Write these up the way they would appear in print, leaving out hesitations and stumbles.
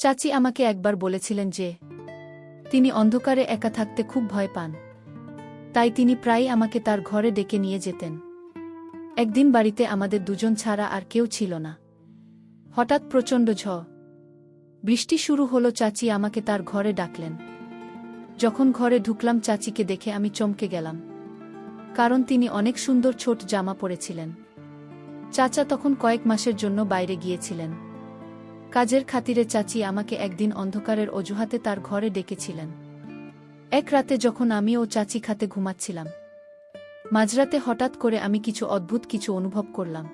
চাচি আমাকে একবার বলেছিলেন যে তিনি অন্ধকারে একা থাকতে খুব ভয় পান, তাই তিনি প্রায়ই আমাকে তার ঘরে ডেকে নিয়ে যেতেন। একদিন বাড়িতে আমাদের দুজন ছাড়া আর কেউ ছিল না। হঠাৎ প্রচণ্ড বৃষ্টি শুরু হলো। চাচি আমাকে তার ঘরে ডাকলেন। যখন ঘরে ঢুকলাম চাচিকে দেখে আমি চমকে গেলাম, কারণ তিনি অনেক সুন্দর ছোট জামা পরেছিলেন। চাচা তখন কয়েক মাসের জন্য বাইরে গিয়েছিলেন। কাজের খাতিরে চাচি আমাকে একদিন অন্ধকারের অজুহাতে তার ঘরে ডেকেছিলেন। এক রাতে যখন আমি ও চাচি খাতে ঘুমাচ্ছিলাম, মাঝরাতে হঠাৎ করে আমি কিছু অদ্ভুত কিছু অনুভব করলাম।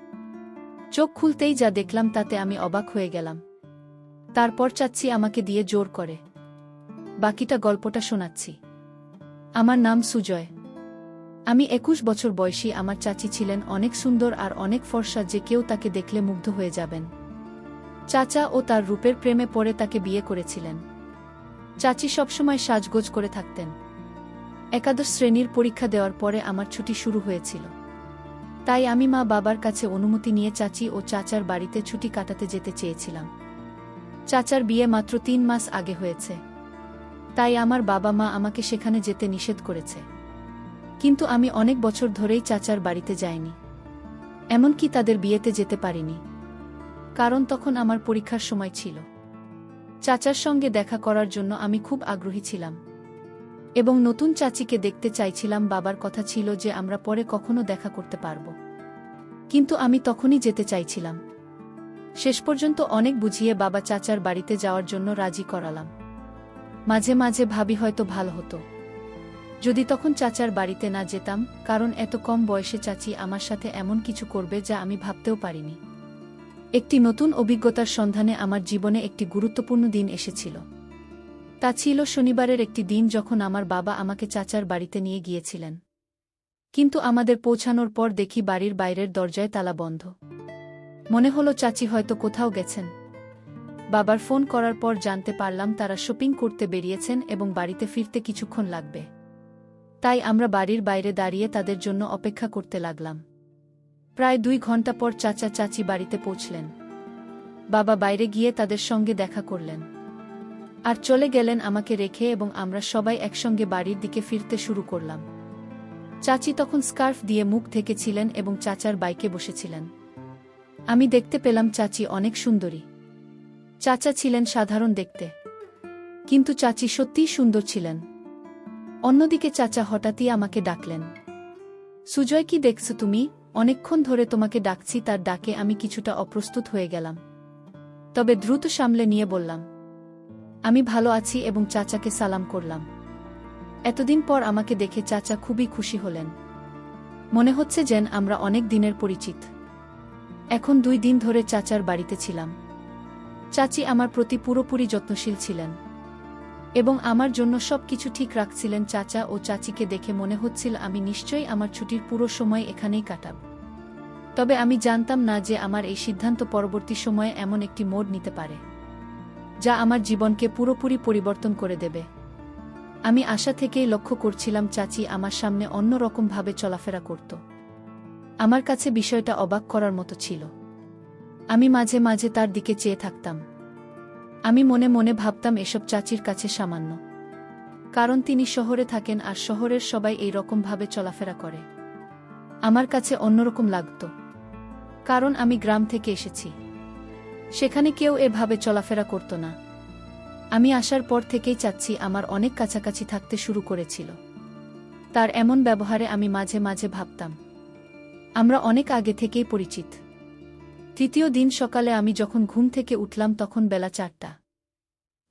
চোখ খুলতেই যা দেখলাম তাতে আমি অবাক হয়ে গেলাম। তারপর চাচি আমাকে দিয়ে জোর করে বাকিটা গল্পটা শোনাচ্ছি। আমার নাম সুজয়। আমি 21 বছর বয়সী। আমার চাচি ছিলেন অনেক সুন্দর আর অনেক ফর্সা, যে কেউ তাকে দেখলে মুগ্ধ হয়ে যাবেন। চাচা ও তার রূপের প্রেমে পড়ে তাকে বিয়ে করেছিলেন। চাচি সবসময় সাজগোজ করে থাকতেন। একাদশ শ্রেণীর পরীক্ষা দেওয়ার পরে আমার ছুটি শুরু হয়েছিল, তাই আমি মা বাবার কাছে অনুমতি নিয়ে চাচি ও চাচার বাড়িতে ছুটি কাটাতে যেতে চেয়েছিলাম। চাচার বিয়ে মাত্র 3 মাস আগে হয়েছে, তাই আমার বাবা মা আমাকে সেখানে যেতে নিষেধ করেছে। কিন্তু আমি অনেক বছর ধরেই চাচার বাড়িতে যাইনি, এমনকি তাদের বিয়েতে যেতে পারিনি, কারণ তখন আমার পরীক্ষার সময় ছিল। চাচার সঙ্গে দেখা করার জন্য আমি খুব আগ্রহী ছিলাম এবং নতুন চাচিকে দেখতে চাইছিলাম। বাবার কথা ছিল যে আমরা পরে কখনো দেখা করতে পারব, কিন্তু আমি তখনই যেতে চাইছিলাম। শেষ পর্যন্ত অনেক বুঝিয়ে বাবা চাচার বাড়িতে যাওয়ার জন্য রাজি করালাম। মাঝে মাঝে ভাবি হয়তো ভালো হতো যদি তখন চাচার বাড়িতে না যেতাম, কারণ এত কম বয়সে চাচি আমার সাথে এমন কিছু করবে যা আমি ভাবতেও পারিনি। একটি নতুন অভিজ্ঞতার সন্ধানে আমার জীবনে একটি গুরুত্বপূর্ণ দিন এসেছিল। তা ছিল শনিবারের একটি দিন, যখন আমার বাবা আমাকে চাচার বাড়িতে নিয়ে গিয়েছিলেন। কিন্তু আমাদের পৌঁছানোর পর দেখি বাড়ির বাইরের দরজায় তালা বন্ধ। মনে হলো চাচি হয়তো কোথাও গেছেন। বাবার ফোন করার পর জানতে পারলাম তারা শপিং করতে বেরিয়েছেন এবং বাড়িতে ফিরতে কিছুক্ষণ লাগবে। তাই আমরা বাড়ির বাইরে দাঁড়িয়ে তাদের জন্য অপেক্ষা করতে লাগলাম। প্রায় 2 ঘন্টা পর চাচা চাচি বাড়িতে পৌঁছলেন। বাবা বাইরে গিয়ে তাদের সঙ্গে দেখা করলেন আর চলে গেলেন আমাকে রেখে, এবং আমরা সবাই একসঙ্গে বাড়ির দিকে ফিরতে শুরু করলাম। চাচি তখন স্কার্ফ দিয়ে মুখ ঢেকেছিলেন এবং চাচার বাইকে বসেছিলেন। আমি দেখতে পেলাম চাচি অনেক সুন্দরী। চাচা ছিলেন সাধারণ দেখতে, কিন্তু চাচি সত্যিই সুন্দর ছিলেন। অন্যদিকে চাচা হঠাৎই আমাকে ডাকলেন, সুজয়, কি দেখছো তুমি? অনেকক্ষণ ধরে তোমাকে ডাকছি। তার ডাকে আমি কিছুটা অপ্রস্তুত হয়ে গেলাম, তবে দ্রুত সামলে নিয়ে বললাম, আমি ভালো আছি, এবং চাচাকে সালাম করলাম। এতদিন পর আমাকে দেখে চাচা খুবই খুশি হলেন। মনে হচ্ছে যেন আমরা অনেক দিনের পরিচিত। এখন 2 দিন ধরে চাচার বাড়িতে ছিলাম। চাচি আমার প্রতি পুরোপুরি যত্নশীল ছিলেন এবং আমার জন্য সবকিছু ঠিক রাখছিলেন। চাচা ও চাচিকে দেখে মনে হচ্ছিল আমি নিশ্চয়ই আমার ছুটির পুরো সময় এখানেই কাটাব। তবে আমি জানতাম না যে আমার এই সিদ্ধান্ত পরবর্তী সময়ে এমন একটি মোড় নিতে পারে যা আমার জীবনকে পুরোপুরি পরিবর্তন করে দেবে। আমি আশা থেকেই লক্ষ্য করছিলাম চাচি আমার সামনে অন্য রকমভাবে চলাফেরা করত। আমার কাছে বিষয়টা অবাক করার মতো ছিল। আমি মাঝে মাঝে তার দিকে চেয়ে থাকতাম। আমি মনে মনে ভাবতাম এসব চাচির কাছে সামান্য, কারণ তিনি শহরে থাকেন আর শহরের সবাই এই রকমভাবে চলাফেরা করে। আমার কাছে অন্যরকম লাগত, কারণ আমি গ্রাম থেকে এসেছি। সেখানে কেউ এভাবে চলাফেরা করত না। আমি আসার পর থেকেই চাচ্ছি আমার অনেক কাছাকাছি থাকতে শুরু করেছিল। তার এমন ব্যবহারে আমি মাঝে মাঝে ভাবতাম আমরা অনেক আগে থেকেই পরিচিত। তৃতীয় দিন সকালে আমি যখন ঘুম থেকে উঠলাম তখন বেলা 4টা।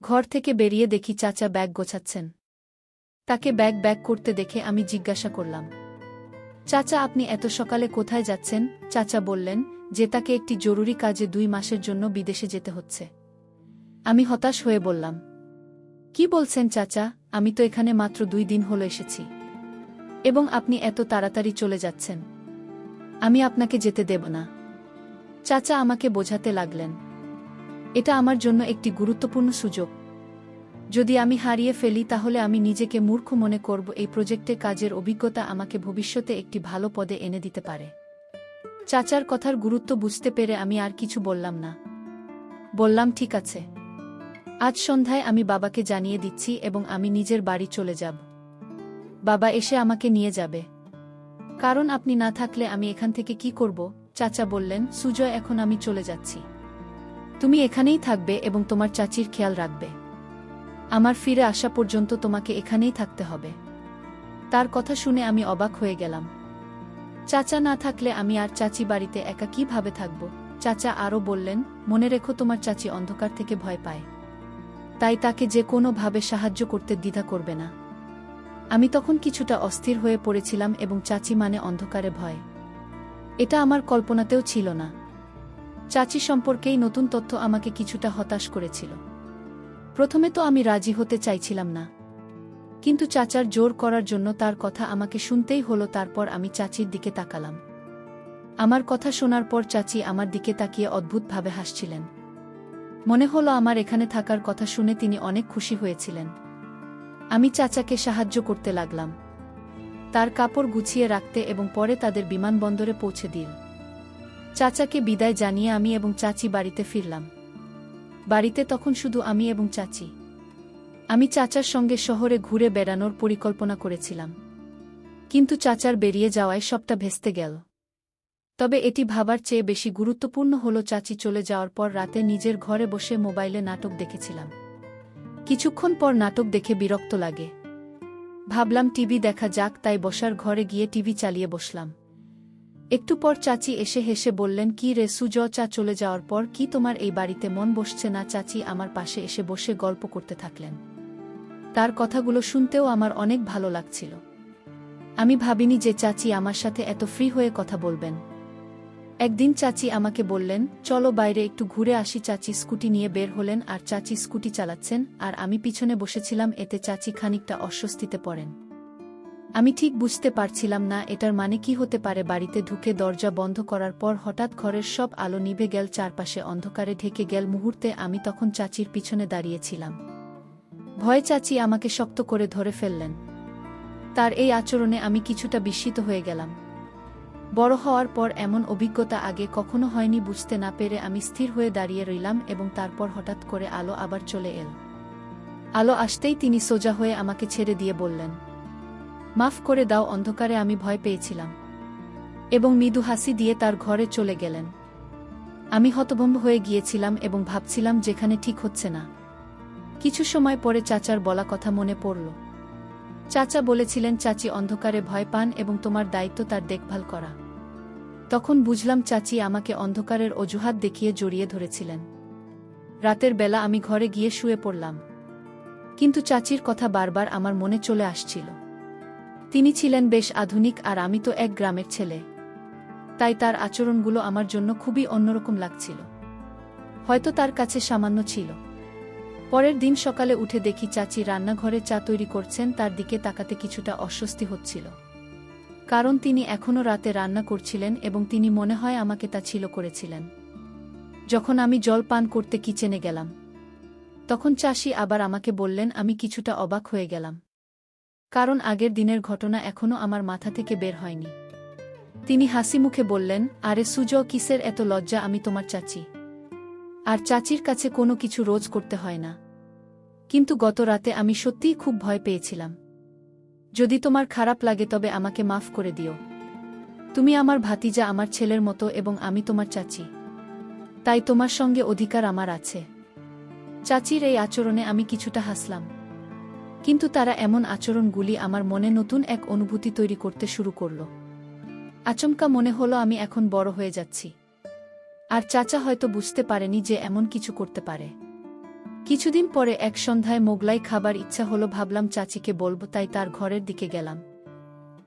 ঘর থেকে বেরিয়ে দেখি চাচা ব্যাগ গোছাচ্ছেন। তাকে ব্যাগ করতে দেখে আমি জিজ্ঞাসা করলাম, চাচা, আপনি এত সকালে কোথায় যাচ্ছেন? চাচা বললেন যে তাকে একটি জরুরি কাজে 2 মাসের জন্য বিদেশে যেতে হচ্ছে। আমি হতাশ হয়ে বললাম, কি বলছেন চাচা? আমি তো এখানে মাত্র 2 দিন হলো এসেছি, এবং আপনি এত তাড়াতাড়ি চলে যাচ্ছেন। আমি আপনাকে যেতে দেব না। চাচা আমাকে বোঝাতে লাগলেন, এটা আমার জন্য একটি গুরুত্বপূর্ণ সুযোগ। যদি আমি হারিয়ে ফেলি তাহলে আমি নিজেকে মূর্খ মনে করব। এই প্রজেক্টে কাজের অভিজ্ঞতা আমাকে ভবিষ্যতে একটি ভালো পদে এনে দিতে পারে। চাচার কথার গুরুত্ব বুঝতে পেরে আমি আর কিছু বললাম না। বললাম, ঠিক আছে, আজ সন্ধ্যায় আমি বাবাকে জানিয়ে দিচ্ছি এবং আমি নিজের বাড়ি চলে যাব। বাবা এসে আমাকে নিয়ে যাবে। কারণ আপনি না থাকলে আমি এখান থেকে কি করব? চাচা বললেন, সুজয় এখন আমি চলে যাচ্ছি। তুমি এখানেই থাকবে এবং তোমার চাচির খেয়াল রাখবে। আমার ফিরে আসা পর্যন্ত তোমাকে এখানেই থাকতে হবে। তার কথা শুনে আমি অবাক হয়ে গেলাম। চাচা না থাকলে আমি আর চাচি বাড়িতে একা কিভাবে থাকব? চাচা আরও বললেন, মনে রেখো তোমার চাচি অন্ধকার থেকে ভয় পায়। তাই তাকে যে কোনোভাবে সাহায্য করতে দ্বিধা করবে না। আমি তখন কিছুটা অস্থির হয়ে পড়েছিলাম এবং চাচি মানে অন্ধকারে ভয়। এটা আমার কল্পনাতেও ছিল না। চাচি সম্পর্কেই নতুন তথ্য আমাকে কিছুটা হতাশ করেছিল। প্রথমে তো আমি রাজি হতে চাইছিলাম না, কিন্তু চাচার জোর করার জন্য তার কথা আমাকে শুনতেই হলো। তারপর আমি চাচির দিকে তাকালাম। আমার কথা শোনার পর চাচি আমার দিকে তাকিয়ে অদ্ভুতভাবে হাসছিলেন। মনে হলো আমার এখানে থাকার কথা শুনে তিনি অনেক খুশি হয়েছিলেন। আমি চাচাকে সাহায্য করতে লাগলাম, তার কাপড় গুছিয়ে রাখতে এবং পরে তাদের বিমানবন্দরে পৌঁছে দিল। চাচাকে বিদায় জানিয়ে আমি এবং চাচি বাড়িতে ফিরলাম। বাড়িতে তখন শুধু আমি এবং চাচি। আমি চাচার সঙ্গে শহরে ঘুরে বেড়ানোর পরিকল্পনা করেছিলাম, কিন্তু চাচার বেরিয়ে যাওয়ায় সবটা ভেস্তে গেল। তবে এটি ভাবার চেয়ে বেশি গুরুত্বপূর্ণ হলো চাচি চলে যাওয়ার পর রাতে নিজের ঘরে বসে মোবাইলে নাটক দেখেছিলাম। কিছুক্ষণ পর নাটক দেখে বিরক্ত লাগে। ভাবলাম টিভি দেখা যাক, তাই বসার ঘরে গিয়ে টিভি চালিয়ে বসলাম। একটু পর চাচি এসে হেসে বললেন, কি রে সুজয়, চা চলে যাওয়ার পর কি তোমার এই বাড়িতে মন বসছে না? চাচি আমার পাশে এসে বসে গল্প করতে থাকলেন। তার কথাগুলো শুনতেও আমার অনেক ভালো লাগছিল। আমি ভাবিনি যে চাচি আমার সাথে এত ফ্রি হয়ে কথা বলবেন। একদিন চাচি আমাকে বললেন, চলো বাইরে একটু ঘুরে আসি। চাচি স্কুটি নিয়ে বের হলেন আর চাচি স্কুটি চালাচ্ছেন আর আমি পিছনে বসেছিলাম। এতে চাচি খানিকটা অস্বস্তিতে পড়েন। আমি ঠিক বুঝতে পারছিলাম না এটার মানে কি হতে পারে। বাড়িতে ঢুকে দরজা বন্ধ করার পর হঠাৎ ঘরের সব আলো নিভে গেল, চারপাশে অন্ধকারে ঢেকে গেল। মুহূর্তে আমি তখন চাচির পিছনে দাঁড়িয়েছিলাম। ভয়ে চাচি আমাকে শক্ত করে ধরে ফেললেন। তার এই আচরণে আমি কিছুটা বিস্মিত হয়ে গেলাম। বড় হওয়ার পর এমন অভিজ্ঞতা আগে কখনো হয়নি। বুঝতে না পেরে আমি স্থির হয়ে দাঁড়িয়ে রইলাম এবং তারপর হঠাৎ করে আলো আবার চলে এল। আলো আসতেই তিনি সোজা হয়ে আমাকে ছেড়ে দিয়ে বললেন, মাফ করে দাও, অন্ধকারে আমি ভয় পেয়েছিলাম, এবং মৃদু হাসি দিয়ে তার ঘরে চলে গেলেন। আমি হতভম্ব হয়ে গিয়েছিলাম এবং ভাবছিলাম যেখানে ঠিক হচ্ছে না। কিছু সময় পরে চাচার বলা কথা মনে পড়ল। চাচা বলেছিলেন চাচি অন্ধকারে ভয় পান এবং তোমার দায়িত্ব তার দেখভাল করা। তখন বুঝলাম চাচি আমাকে অন্ধকারের অজুহাত দেখিয়ে জড়িয়ে ধরেছিলেন। রাতের বেলা আমি ঘরে গিয়ে শুয়ে পড়লাম, কিন্তু চাচির কথা বারবার আমার মনে চলে আসছিল। তিনি ছিলেন বেশ আধুনিক আর আমি তো এক গ্রামের ছেলে, তাই তার আচরণগুলো আমার জন্য খুবই অন্যরকম লাগছিল। হয়তো তার কাছে সামান্য ছিল। পরের দিন সকালে উঠে দেখি চাচি রান্নাঘরে চা তৈরি করছেন। তার দিকে তাকাতে কিছুটা অস্বস্তি হচ্ছিল, কারণ তিনি এখনও রাতে রান্না করছিলেন এবং তিনি মনে হয় আমাকে তা ছিল করেছিলেন। যখন আমি জল পান করতে কিচেনে গেলাম, তখন চাচি আবার আমাকে বললেন। আমি কিছুটা অবাক হয়ে গেলাম, কারণ আগের দিনের ঘটনা এখনও আমার মাথা থেকে বের হয়নি। তিনি হাসি মুখে বললেন, আরে সুজয়, কিসের এত লজ্জা? আমি তোমার চাচি, আর চাচির কাছে কোনো কিছু রোজ করতে হয় না। কিন্তু গত রাতে আমি সত্যিই খুব ভয় পেয়েছিলাম। যদি তোমার খারাপ লাগে তবে আমাকে মাফ করে দিও। তুমি আমার ভাতিজা, আমার ছেলের মতো, এবং আমি তোমার চাচি, তাই তোমার সঙ্গে অধিকার আমার আছে। চাচির এই আচরণে আমি কিছুটা হাসলাম, কিন্তু তারা এমন আচরণগুলি আমার মনে নতুন এক অনুভূতি তৈরি করতে শুরু করল। আচমকা মনে হলো আমি এখন বড় হয়ে যাচ্ছি, আর চাচা হয়তো বুঝতে পারেনি যে এমন কিছু করতে পারে। কিছুদিন পরে এক সন্ধ্যায় মোগলাই খাবার ইচ্ছা হলো। ভাবলাম চাচিকে বলবো, তাই তার ঘরের দিকে গেলাম।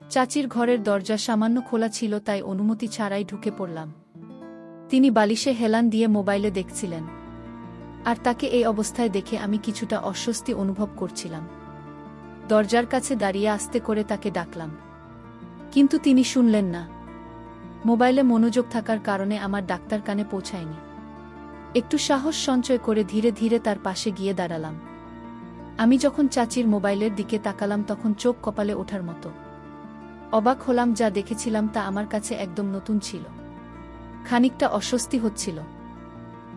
চাচির ঘরের দরজা সামান্য খোলা ছিল, তাই অনুমতি ছাড়াই ঢুকে পড়লাম। তিনি বালিশে হেলান দিয়ে মোবাইলে দেখছিলেন, আর তাকে এই অবস্থায় দেখে আমি কিছুটা অস্বস্তি অনুভব করছিলাম। দরজার কাছে দাঁড়িয়ে আস্তে করে তাকে ডাকলাম, কিন্তু তিনি শুনলেন না। মোবাইলে মনোযোগ থাকার কারণে আমার ডাক্তার কানে পৌঁছায়নি। একটু সাহস সঞ্চয় করে ধীরে ধীরে তার পাশে গিয়ে দাঁড়ালাম। আমি যখন চাচির মোবাইলের দিকে তাকালাম তখন চোখ কপালে ওঠার মতো। অবাক হলাম, যা দেখেছিলাম তা আমার কাছে একদম নতুন ছিল। খানিকটা অস্বস্তি হচ্ছিল।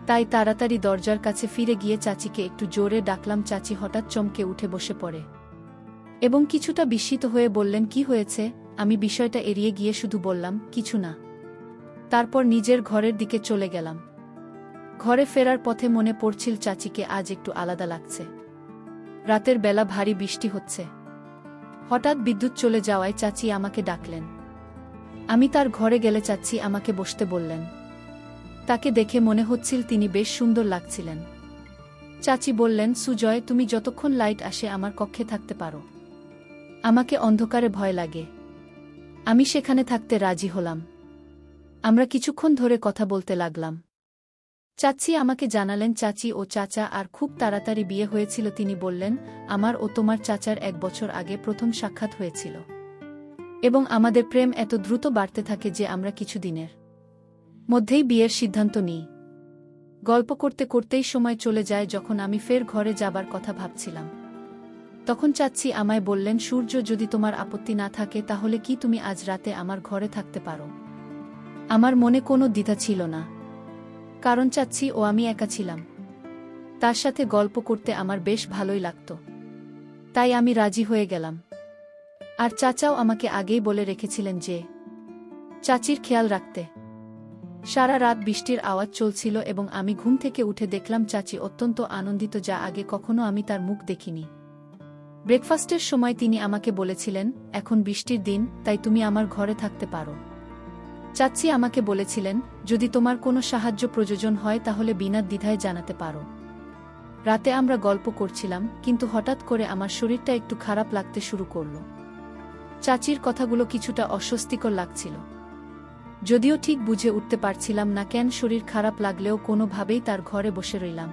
তাই তাড়াতাড়ি দরজার কাছে ফিরে গিয়ে চাচিকে একটু জোরে ডাকলাম। চাচি হঠাৎ চমকে উঠে বসে পড়ে এবং কিছুটা বিস্মিত হয়ে বললেন, কি হয়েছে? আমি বিষয়টা এড়িয়ে গিয়ে শুধু বললাম, কিছু না। তারপর নিজের ঘরের দিকে চলে গেলাম। ঘরে ফেরার পথে মনে পড়ছিল চাচিকে আজ একটু আলাদা লাগছে। রাতের বেলা ভারী বৃষ্টি হচ্ছে। হঠাৎ বিদ্যুৎ চলে যাওয়ায় চাচি আমাকে ডাকলেন। আমি তার ঘরে গেলে চাচি আমাকে বসতে বললেন। তাকে দেখে মনে হচ্ছিল তিনি বেশ সুন্দর লাগছিলেন। চাচি বললেন, সুজয়, তুমি যতক্ষণ লাইট আসে আমার কক্ষে থাকতে পারো। আমাকে অন্ধকারে ভয় লাগে। আমি সেখানে থাকতে রাজি হলাম। আমরা কিছুক্ষণ ধরে কথা বলতে লাগলাম। চাচি আমাকে জানালেন চাচি ও চাচা আর খুব তাড়াতাড়ি বিয়ে হয়েছিল। তিনি বললেন, আমার ও তোমার চাচার 1 বছর আগে প্রথম সাক্ষাৎ হয়েছিল এবং আমাদের প্রেম এত দ্রুত বাড়তে থাকে যে আমরা কিছুদিনের মধ্যেই বিয়ের সিদ্ধান্ত নিই। গল্প করতে করতেই সময় চলে যায়। যখন আমি ফের ঘরে যাবার কথা ভাবছিলাম তখন চাচি আমায় বললেন, সূর্য, যদি তোমার আপত্তি না থাকে তাহলে কি তুমি আজ রাতে আমার ঘরে থাকতে পারো? আমার মনে কোনো দ্বিধা ছিল না, কারণ চাচি ও আমি একা ছিলাম। তার সাথে গল্প করতে আমার বেশ ভালোই লাগত। তাই আমি রাজি হয়ে গেলাম। আর চাচাও আমাকে আগেই বলে রেখেছিলেন যে চাচির খেয়াল রাখতে। সারা রাত বৃষ্টির আওয়াজ চলছিল এবং আমি ঘুম থেকে উঠে দেখলাম চাচি অত্যন্ত আনন্দিত, যা আগে কখনো আমি তার মুখ দেখিনি। ব্রেকফাস্টের সময় তিনি আমাকে বলেছিলেন, এখন বৃষ্টির দিন, তাই তুমি আমার ঘরে থাকতে পারো। চাচি আমাকে বলেছিলেন, যদি তোমার কোনো সাহায্য প্রয়োজন হয় তাহলে বিনা দ্বিধায় জানাতে পারো। রাতে আমরা গল্প করছিলাম, কিন্তু হঠাৎ করে আমার শরীরটা একটু খারাপ লাগতে শুরু করল। চাচির কথাগুলো কিছুটা অস্বস্তিকর লাগছিল। যদিও ঠিক বুঝে উঠতে পারছিলাম না কেন শরীর খারাপ লাগলেও কোনোভাবেই তার ঘরে বসে রইলাম।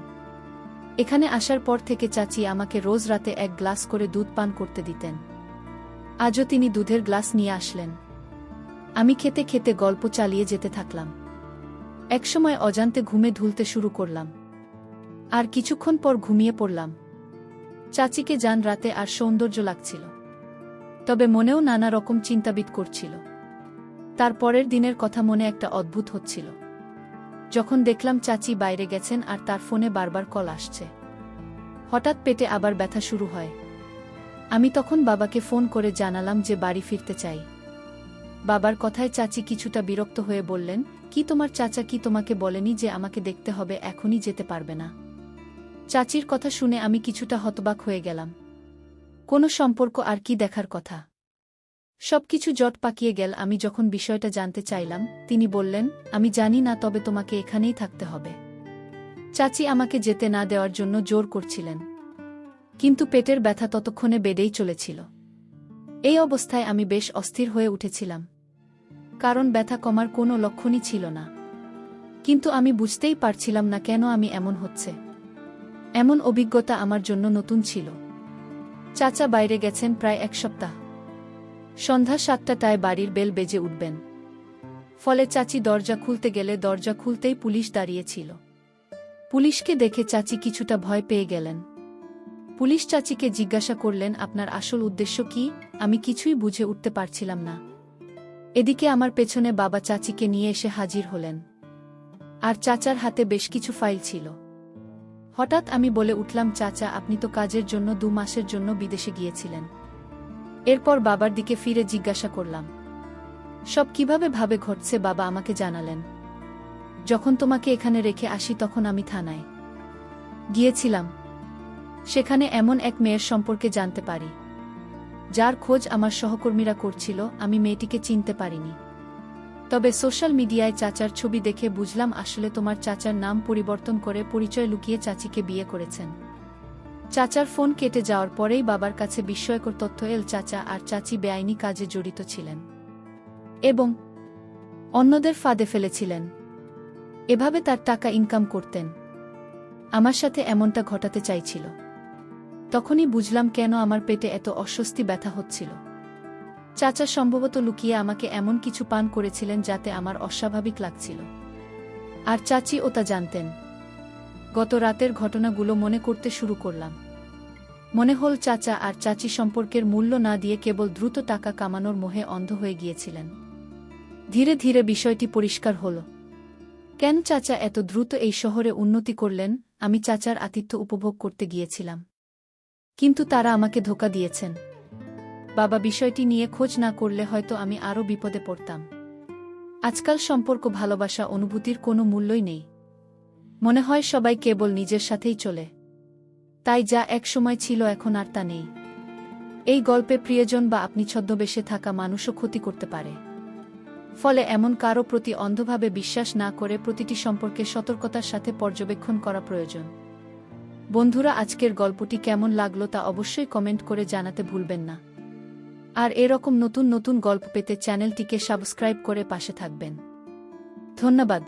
এখানে আসার পর থেকে চাচি আমাকে রোজ রাতে 1 গ্লাস করে দুধ পান করতে দিতেন। আজও তিনি দুধের গ্লাস নিয়ে আসলেন। আমি খেতে খেতে গল্প চালিয়ে যেতে থাকলাম। একসময় অজান্তে ঘুমে ঢুলতে শুরু করলাম আর কিছুক্ষণ পর ঘুমিয়ে পড়লাম। চাচিকে জান রাতে আর সৌন্দর্য লাগছিল, তবে মনেও নানা রকম চিন্তাবিদ করছিল। তার পরের দিনের কথা মনে একটা অদ্ভুত হচ্ছিল। যখন দেখলাম চাচি বাইরে গেছেন আর তার ফোনে বারবার কল আসছে। হঠাৎ পেটে আবার ব্যথা শুরু হয়। আমি তখন বাবাকে ফোন করে জানালাম যে বাড়ি ফিরতে চাই। বাবার কথায় চাচি কিছুটা বিরক্ত হয়ে বললেন, কি তোমার চাচা কি তোমাকে বলেনি যে আমাকে দেখতে হবে, এখনই যেতে পারবে না? চাচির কথা শুনে আমি কিছুটা হতবাক হয়ে গেলাম। কোনো সম্পর্ক আর কি দেখার কথা? সবকিছু জট পাকিয়ে গেল। আমি যখন বিষয়টা জানতে চাইলাম তিনি বললেন, আমি জানি না, তবে তোমাকে এখানেই থাকতে হবে। চাচি আমাকে যেতে না দেওয়ার জন্য জোর করছিলেন, কিন্তু পেটের ব্যথা ততক্ষণে বেড়েই চলেছিল। এই অবস্থায় আমি বেশ অস্থির হয়ে উঠেছিলাম, কারণ ব্যথা কমার কোনো লক্ষণই ছিল না। কিন্তু আমি বুঝতেই পারছিলাম না কেন আমি এমন হচ্ছে। এমন অভিজ্ঞতা আমার জন্য নতুন ছিল। চাচা বাইরে গেছেন প্রায় 1 সপ্তাহ। সন্ধ্যা 7টায় বাড়ির বেল বেজে উঠবেন। ফলে চাচি দরজা খুলতে গেলে দরজা খুলতেই পুলিশ দাঁড়িয়েছিল। পুলিশকে দেখে চাচি কিছুটা ভয় পেয়ে গেলেন। পুলিশ চাচিকে জিজ্ঞাসা করলেন, আপনার আসল উদ্দেশ্য কি? আমি কিছুই বুঝে উঠতে পারছিলাম না। এদিকে আমার পেছনে বাবা চাচিকে নিয়ে এসে হাজির হলেন, আর চাচার হাতে বেশ কিছু ফাইল ছিল। হঠাৎ আমি বলে উঠলাম, চাচা, আপনি তো কাজের জন্য 2 মাসের জন্য বিদেশে গিয়েছিলেন। এরপর বাবার দিকে ফিরে জিজ্ঞাসা করলাম, সব কিভাবে ভাবে ঘটছে? বাবা আমাকে জানালেন, যখন তোমাকে এখানে রেখে আসি তখন আমি থানায় গিয়েছিলাম। সেখানে এমন এক মেয়ের সম্পর্কে জানতে পারি, যার খোঁজ আমার সহকর্মীরা করছিল। আমি মেয়েটিকে চিনতে পারিনি, তবে সোশ্যাল মিডিয়ায় চাচার ছবি দেখে বুঝলাম আসলে তোমার চাচার নাম পরিবর্তন করে পরিচয় লুকিয়ে চাচিকে বিয়ে করেছেন। চাচার ফোন কেটে যাওয়ার পরেই বাবার কাছে বিস্ময়কর তথ্য এল, চাচা আর চাচি বেআইনি কাজে জড়িত ছিলেন এবং অন্যদের ফাঁদে ফেলেছিলেন। এভাবে তার টাকা ইনকাম করতেন। আমার সাথে এমনটা ঘটাতে চাইছিল। তখনই বুঝলাম কেন আমার পেটে এত অস্বস্তি ব্যথা হচ্ছিল। চাচা সম্ভবত লুকিয়ে আমাকে এমন কিছু পান করেছিলেন যাতে আমার অস্বাভাবিক লাগছিল, আর চাচি ও তা জানতেন। গত রাতের ঘটনাগুলো মনে করতে শুরু করলাম। মনে হল চাচা আর চাচি সম্পর্কের মূল্য না দিয়ে কেবল দ্রুত টাকা কামানোর মোহে অন্ধ হয়ে গিয়েছিলেন। ধীরে ধীরে বিষয়টি পরিষ্কার হল। কেন চাচা এত দ্রুত এই শহরে উন্নতি করলেন? আমি চাচার আতিথ্য উপভোগ করতে গিয়েছিলাম, কিন্তু তারা আমাকে ধোঁকা দিয়েছেন। বাবা বিষয়টি নিয়ে খোঁজ না করলে হয়তো আমি আরও বিপদে পড়তাম। আজকাল সম্পর্ক, ভালোবাসা, অনুভূতির কোনো মূল্যই নেই। মনে হয় সবাই কেবল নিজের সাথেই চলে। তাই যা এক সময় ছিল এখন আর তা নেই। এই গল্পে প্রিয়জন বা আপনি ছদ্মবেশে থাকা মানুষও ক্ষতি করতে পারে। ফলে এমন কারো প্রতি অন্ধভাবে বিশ্বাস না করে প্রতিটি সম্পর্কে সতর্কতার সাথে পর্যবেক্ষণ করা প্রয়োজন। বন্ধুরা, আজকের গল্পটি কেমন লাগলো তা অবশ্যই কমেন্ট করে জানাতে ভুলবেন না। আর এরকম নতুন নতুন গল্প পেতে চ্যানেলটিকে সাবস্ক্রাইব করে পাশে থাকবেন। ধন্যবাদ।